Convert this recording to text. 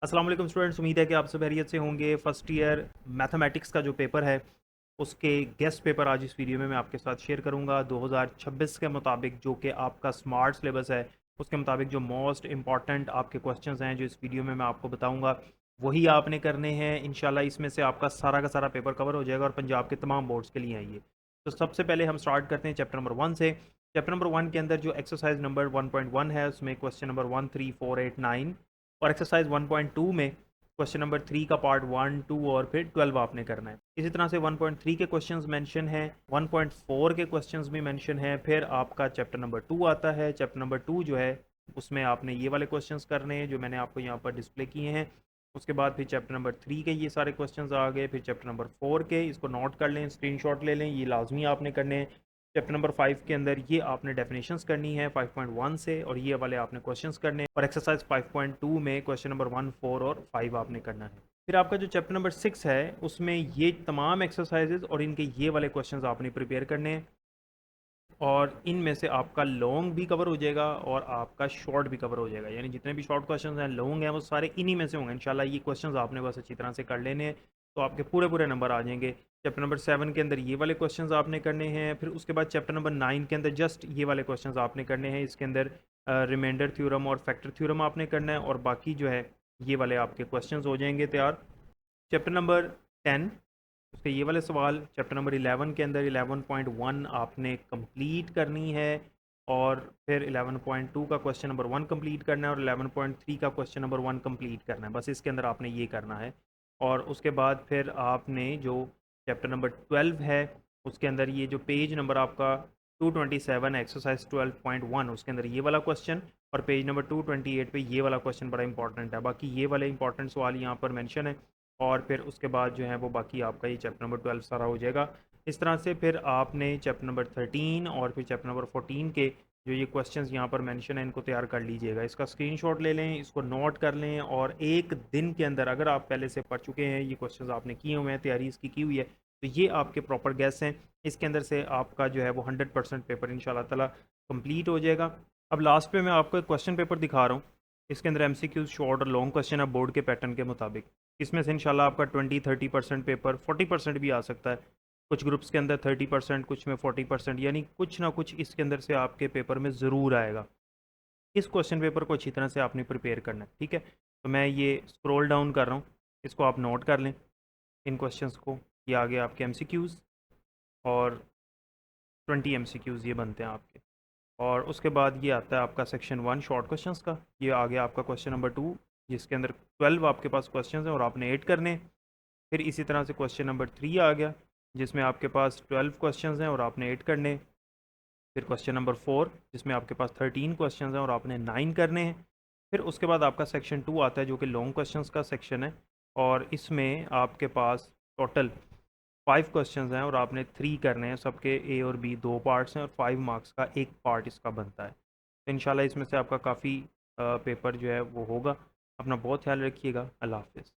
अस्सलाम वालेकुम स्टूडेंट्स, उम्मीद है कि आप सब खैरियत से होंगे। फर्स्ट ईयर मैथमेटिक्स का जो पेपर है उसके गेस्ट पेपर आज इस वीडियो में मैं आपके साथ शेयर करूंगा। 2026 के मुताबिक जो कि आपका स्मार्ट सिलेबस है उसके मुताबिक जो मोस्ट इम्पॉर्टेंट आपके क्वेश्चंस हैं जो इस वीडियो में मैं आपको बताऊंगा वही आपने करने हैं। इंशाल्लाह इसमें से आपका सारा का सारा पेपर कवर हो जाएगा और पंजाब के तमाम बोर्ड्स के लिए है ये। तो सबसे पहले हम स्टार्ट करते हैं चैप्टर नंबर 1 से। चैप्टर नंबर 1 के अंदर जो एक्सरसाइज नंबर 1.1 है उसमें क्वेश्चन नंबर 1, 3, 4, 8, 9 और एक्सरसाइज 1.2 में क्वेश्चन नंबर 3 का पार्ट 1, 2 और फिर 12 आपने करना है। इसी तरह से 1.3 के क्वेश्चंस मेंशन हैं, 1.4 के क्वेश्चंस भी मेंशन हैं। फिर आपका चैप्टर नंबर 2 आता है। चैप्टर नंबर 2 जो है उसमें आपने ये वाले क्वेश्चंस करने हैं जो मैंने आपको यहाँ पर डिस्प्ले किए हैं। उसके बाद फिर चैप्टर नंबर 3 के ये सारे क्वेश्चंस आ गए। फिर चैप्टर नंबर 4 के, इसको नोट कर लें, स्क्रीनशॉट ले लें, ये लाजमी आपने करने हैं। चैप्टर नंबर 5 के अंदर ये आपने डेफिनेशंस करनी है 5.1 से और ये वाले आपने क्वेश्चंस करने हैं। और एक्सरसाइज 5.2 में क्वेश्चन नंबर 1, 4 और 5 आपने करना है। फिर आपका जो चैप्टर नंबर 6 है उसमें ये तमाम एक्सरसाइजेज और इनके ये वाले क्वेश्चंस आपने प्रिपेयर करने हैं और इनमें से आपका लॉन्ग भी कवर हो जाएगा और आपका शॉर्ट भी कवर हो जाएगा। यानी जितने भी शॉर्ट क्वेश्चंस हैं, लॉन्ग हैं, वो सारे इन्हीं में से होंगे इंशाल्लाह। ये क्वेश्चंस आपने बस अच्छी तरह से कर लेने हैं तो आपके पूरे पूरे नंबर आ जाएंगे। चैप्टर नंबर 7 के अंदर ये वाले क्वेश्चंस आपने करने हैं। फिर उसके बाद चैप्टर नंबर 9 के अंदर जस्ट ये वाले क्वेश्चंस आपने करने हैं। इसके अंदर रिमाइंडर थ्योरम और फैक्टर थ्योरम आपने करना है और बाकी जो है ये वाले आपके क्वेश्चंस हो जाएंगे तैयार। चैप्टर नंबर 10 उसके ये वाले सवाल चैप्टर नंबर 11 के अंदर 11.1 आपने कंप्लीट करनी है और फिर 11.2 का क्वेश्चन नंबर 1 कंप्लीट करना है और 11.3 का क्वेश्चन नंबर 1 कंप्लीट करना है। बस इसके अंदर आपने ये करना है। और उसके बाद फिर आपने जो चैप्टर नंबर 12 है उसके अंदर ये जो पेज नंबर आपका 227 एक्सरसाइज 12.1 उसके अंदर ये वाला क्वेश्चन और पेज नंबर 228 पे ये वाला क्वेश्चन बड़ा इंपॉर्टेंट है। बाकी ये वाले इंपॉर्टेंट सवाल यहाँ पर मेंशन है और फिर उसके बाद जो है वो बाकी आपका ये चैप्टर नंबर 12 सारा हो जाएगा। इस तरह से फिर आपने चैप्टर नंबर 13 और फिर चैप्टर नंबर 14 के जो ये क्वेश्चंस यहाँ पर मेंशन है इनको तैयार कर लीजिएगा। इसका स्क्रीनशॉट ले लें, इसको नोट कर लें और एक दिन के अंदर अगर आप पहले से पढ़ चुके हैं, ये क्वेश्चंस आपने किए हुए हैं, तैयारी इसकी की हुई है, तो ये आपके प्रॉपर गैस हैं। इसके अंदर से आपका जो है वो 100% पेपर इंशाल्लाह ताला कंप्लीट हो जाएगा। अब लास्ट पे मैं आपको एक क्वेश्चन पेपर दिखा रहा हूँ। इसके अंदर MCQs शॉर्ट और लॉन्ग क्वेश्चन है बोर्ड के पैटर्न के मुताबिक। इसमें से इंशाल्लाह आपका 20-30% पेपर 40% भी आ सकता है। कुछ ग्रुप्स के अंदर 30%, कुछ में 40%, यानी कुछ ना कुछ इसके अंदर से आपके पेपर में ज़रूर आएगा। इस क्वेश्चन पेपर को अच्छी तरह से आपने प्रिपेयर करना है, ठीक है। तो मैं ये स्क्रॉल डाउन कर रहा हूँ, इसको आप नोट कर लें इन क्वेश्चंस को। ये आगे आपके MCQs और 20 MCQs ये बनते हैं आपके। और उसके बाद ये आता है आपका सेक्शन 1 शॉर्ट क्वेश्चंस का। ये आ गया आपका क्वेश्चन नंबर 2 जिसके अंदर 12 आपके पास क्वेश्चंस हैं और आपने 8 करने हैं। फिर इसी तरह से क्वेश्चन नंबर 3 आ गया जिसमें आपके पास 12 क्वेश्चंस हैं और आपने 8 करने हैं। फिर क्वेश्चन नंबर 4 जिसमें आपके पास 13 क्वेश्चंस हैं और आपने 9 करने हैं। फिर उसके बाद आपका सेक्शन 2 आता है जो कि लॉन्ग क्वेश्चंस का सेक्शन है और इसमें आपके पास टोटल 5 क्वेश्चंस हैं और आपने 3 करने हैं। सबके ए और बी 2 पार्ट्स हैं और 5 मार्क्स का एक पार्ट इसका बनता है। तो इंशाल्लाह इसमें से आपका काफ़ी पेपर जो है वो होगा। अपना बहुत ख्याल रखिएगा। अल्लाह हाफ़िज़।